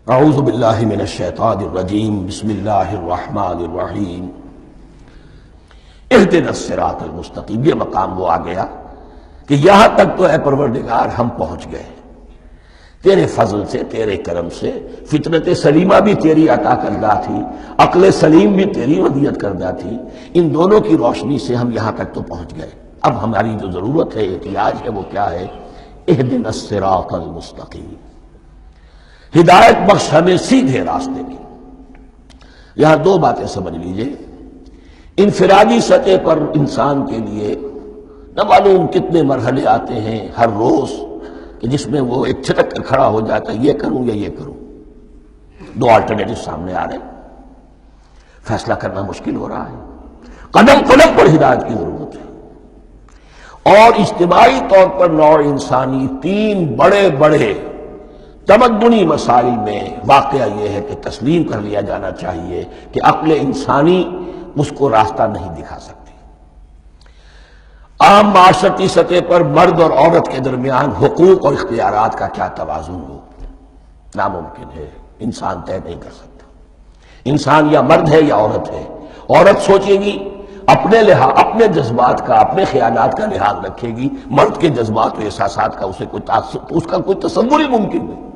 اعوذ باللہ من الشیطان الرجیم بسم اللہ الرحمن الرحیم اہدنا الصراط المستقیم۔ یہ مقام وہ آ گیا کہ یہاں تک تو اے پروردگار ہم پہنچ گئے، تیرے فضل سے، تیرے کرم سے۔ فطرت سلیمہ بھی تیری عطا کردہ تھی، عقل سلیم بھی تیری ودیت کردہ تھی، ان دونوں کی روشنی سے ہم یہاں تک تو پہنچ گئے۔ اب ہماری جو ضرورت ہے، احتیاج ہے، وہ کیا ہے؟ اہدنا الصراط المستقیم، ہدایت بخش ہمیں سیدھے راستے کی۔ یہاں دو باتیں سمجھ لیجئے۔ انفرادی سطح پر انسان کے لیے نہ معلوم کتنے مرحلے آتے ہیں ہر روز کہ جس میں وہ ایک چھٹک کر کھڑا ہو جاتا ہے، یہ کروں یا یہ کروں۔ دو آلٹرنیٹو سامنے آ رہے ہیں، فیصلہ کرنا مشکل ہو رہا ہے۔ قدم قدم پر ہدایت کی ضرورت ہے، اور اجتماعی طور پر نوع انسانی تین بڑے بڑے تمدنی مسائل میں واقعہ یہ ہے کہ تسلیم کر لیا جانا چاہیے کہ عقل انسانی اس کو راستہ نہیں دکھا سکتی۔ عام معاشرتی سطح پر مرد اور عورت کے درمیان حقوق اور اختیارات کا کیا توازن ہو، ناممکن ہے، انسان طے نہیں کر سکتا۔ انسان یا مرد ہے یا عورت ہے۔ عورت سوچے گی اپنے لحاظ، اپنے جذبات کا، اپنے خیالات کا لحاظ رکھے گی، مرد کے جذبات و احساسات کا اس کا کوئی تصور ہی ممکن نہیں۔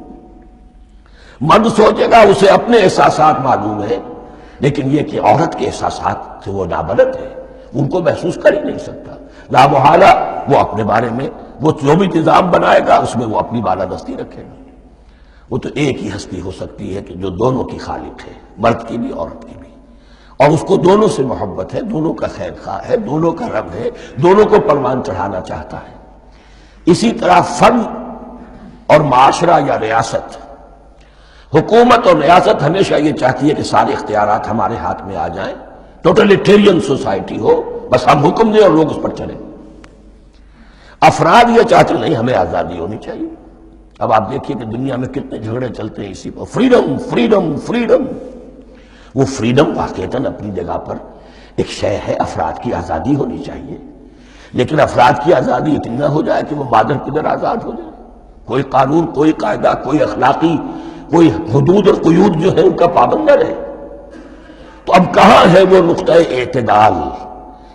مرد سوچے گا اسے اپنے احساسات معلوم ہے، لیکن یہ کہ عورت کے احساسات سے وہ نابلد ہے، ان کو محسوس کر ہی نہیں سکتا۔ لا محالہ وہ اپنے بارے میں وہ جو بھی نظام بنائے گا اس میں وہ اپنی بالادستی رکھے گا۔ وہ تو ایک ہی ہستی ہو سکتی ہے کہ جو دونوں کی خالق ہے، مرد کی بھی عورت کی بھی، اور اس کو دونوں سے محبت ہے، دونوں کا خیر خواہ ہے، دونوں کا رب ہے، دونوں کو پروان چڑھانا چاہتا ہے۔ اسی طرح فرد اور معاشرہ یا ریاست، حکومت اور ریاست ہمیشہ یہ چاہتی ہے کہ سارے اختیارات ہمارے ہاتھ میں آ جائیں، ٹوٹلیٹیرین سوسائٹی ہو، بس ہم حکم دیں اور لوگ اس پر چلیں۔ افراد یہ چاہتے نہیں، ہمیں آزادی ہونی چاہیے۔ اب آپ دیکھیے کہ دنیا میں کتنے جھگڑے چلتے ہیں اسی پر، فریڈم فریڈم فریڈم۔ وہ فریڈم واقعتاً اپنی جگہ پر ایک شے ہے، افراد کی آزادی ہونی چاہیے، لیکن افراد کی آزادی اتنی نہ ہو جائے کہ وہ مادر پدر آزاد ہو جائے، کوئی قانون، کوئی قاعدہ، کوئی اخلاقی کوئی حدود اور قیود جو ہے ان کا پابند نہ رہے۔ تو اب کہاں ہے وہ نقطہ اعتدال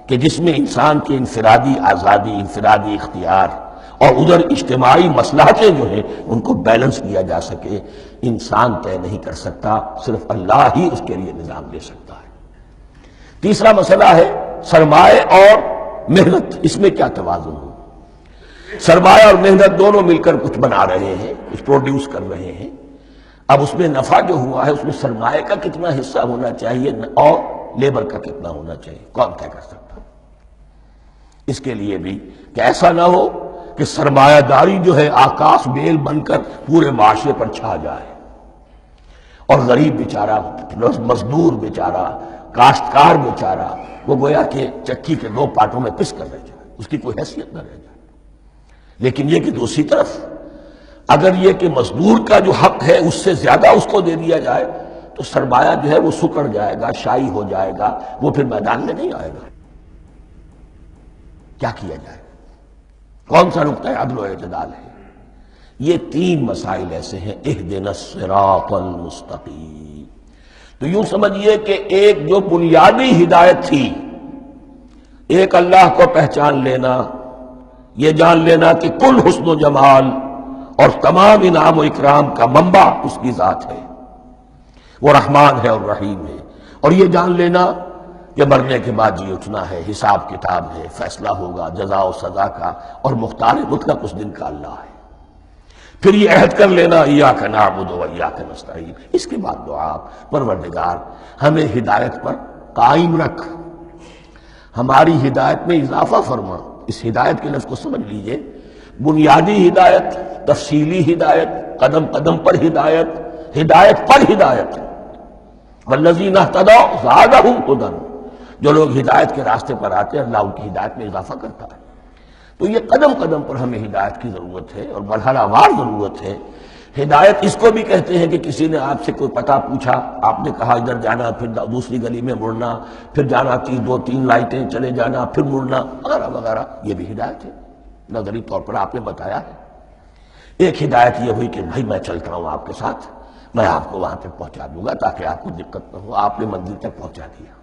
کہ جس میں انسان کی انفرادی آزادی، انفرادی اختیار اور ادھر اجتماعی مصلحتیں جو ہیں ان کو بیلنس کیا جا سکے؟ انسان طے نہیں کر سکتا، صرف اللہ ہی اس کے لیے نظام دے سکتا ہے۔ تیسرا مسئلہ ہے سرمایہ اور محنت، اس میں کیا توازن ہو؟ سرمایہ اور محنت دونوں مل کر کچھ بنا رہے ہیں، کچھ پروڈیوس کر رہے ہیں۔ اب اس میں نفع جو ہوا ہے اس میں سرمایہ کا کتنا حصہ ہونا چاہیے اور لیبر کا کتنا ہونا چاہیے، کون طے کر سکتا؟ اس کے لیے بھی کہ ایسا نہ ہو کہ سرمایہ داری جو ہے آکاش بیل بن کر پورے معاشرے پر چھا جائے، اور غریب بیچارہ، مزدور بیچارہ، کاشتکار بیچارہ، وہ گویا کہ چکی کے دو پارٹوں میں پس کر رہ جائے، اس کی کوئی حیثیت نہ رہ جائے۔ لیکن یہ کہ دوسری طرف اگر یہ کہ مزدور کا جو حق ہے اس سے زیادہ اس کو دے دیا جائے تو سرمایہ جو ہے وہ سکڑ جائے گا، شائی ہو جائے گا، وہ پھر میدان میں نہیں آئے گا۔ کیا کیا جائے؟ کون سا نقطہ عدل و اعتدال ہے؟ یہ تین مسائل ایسے ہیں، اہدنا الصراط المستقیم۔ تو یوں سمجھیے کہ ایک جو بنیادی ہدایت تھی، ایک اللہ کو پہچان لینا، یہ جان لینا کہ کل حسن و جمال اور تمام انعام و اکرام کا منبع اس کی ذات ہے، وہ رحمان ہے اور رحیم ہے، اور یہ جان لینا کہ مرنے کے بعد جی اٹھنا ہے، حساب کتاب ہے، فیصلہ ہوگا جزا و سزا کا، اور مختار مطلق اس دن کا اللہ ہے۔ پھر یہ عہد کر لینا ایاک نعبد و ایاک نستعین۔ اس کے بعد دعا، پروردگار ہمیں ہدایت پر قائم رکھ، ہماری ہدایت میں اضافہ فرما۔ اس ہدایت کے لفظ کو سمجھ لیجئے، بنیادی ہدایت، تفصیلی ہدایت، قدم قدم پر ہدایت، ہدایت پر ہدایت۔ والذین اہتدوا زادہم ہدی، جو لوگ ہدایت کے راستے پر آتے ہیں اللہ ان کی ہدایت میں اضافہ کرتا ہے۔ تو یہ قدم قدم پر ہمیں ہدایت کی ضرورت ہے اور مرحلہ وار ضرورت ہے۔ ہدایت اس کو بھی کہتے ہیں کہ کسی نے آپ سے کوئی پتہ پوچھا، آپ نے کہا ادھر جانا، پھر دوسری گلی میں مڑنا، پھر جانا دو تین لائٹیں چلے جانا، پھر مڑنا، وغیرہ وغیرہ، یہ بھی ہدایت ہے، نظری طور پر آپ نے بتایا ہے۔ ایک ہدایت یہ ہوئی کہ بھائی میں چلتا ہوں آپ کے ساتھ، میں آپ کو وہاں تک پہنچا دوں گا تاکہ آپ کو دقت نہ ہو. آپ نے منزل تک پہنچا دیا.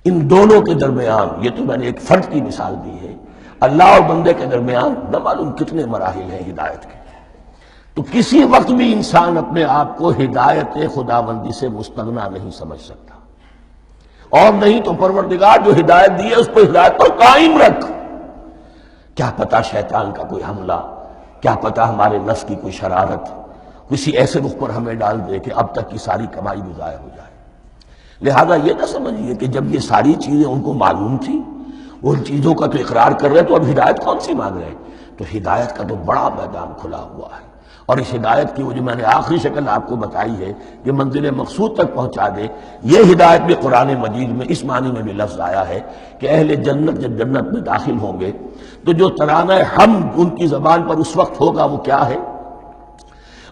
ان دونوں کے درمیان، یہ تو میں نے ایک فرد کی مثال دی ہے، اللہ اور بندے کے درمیان نہ معلوم کتنے مراحل ہیں ہدایت کے. تو کسی وقت بھی انسان اپنے آپ کو ہدایت خداوندی سے مستغنا نہیں سمجھ سکتا. اور نہیں تو پروردگار جو ہدایت دی ہے اس کو ہدایت پر قائم رکھ. کیا پتہ شیطان کا کوئی حملہ، کیا پتہ ہمارے نفس کی کوئی شرارت کسی ایسے رخ پر ہمیں ڈال دے کہ اب تک کی ساری کمائی بھی ضائع ہو جائے. لہذا یہ نہ سمجھیے کہ جب یہ ساری چیزیں ان کو معلوم تھی، وہ ان چیزوں کا تو اقرار کر رہے تو اب ہدایت کون سی مانگ رہے ہیں. تو ہدایت کا تو بڑا میدان کھلا ہوا ہے. اور اس ہدایت کی وہ جو میں نے آخری شکل آپ کو بتائی ہے کہ منزل مقصود تک پہنچا دے، یہ ہدایت بھی قرآن مجید میں اس معنی میں بھی لفظ آیا ہے کہ اہل جنت جب جنت میں داخل ہوں گے تو جو ترانہ حمد ان کی زبان پر اس وقت ہوگا وہ کیا ہے؟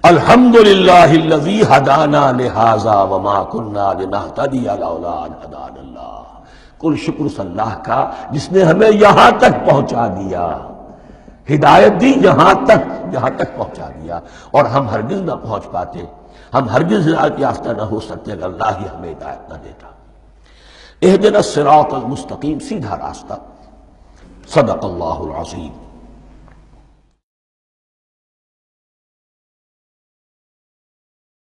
الحمدللہ الذی ہدانا لہذا وما کنا لنہتدی لولا ان ہدانا اللہ. کل شکر اللہ کا جس نے ہمیں یہاں تک پہنچا دیا، ہدایت دی یہاں تک پہنچا دیا. اور ہم ہرگز نہ پہنچ پاتے، ہم ہرگز ہدایت یافتہ نہ ہو سکتے اگر اللہ ہی ہمیں ہدایت نہ دیتا. اہدنا الصراط المستقیم، سیدھا راستہ. صدق اللہ العظیم.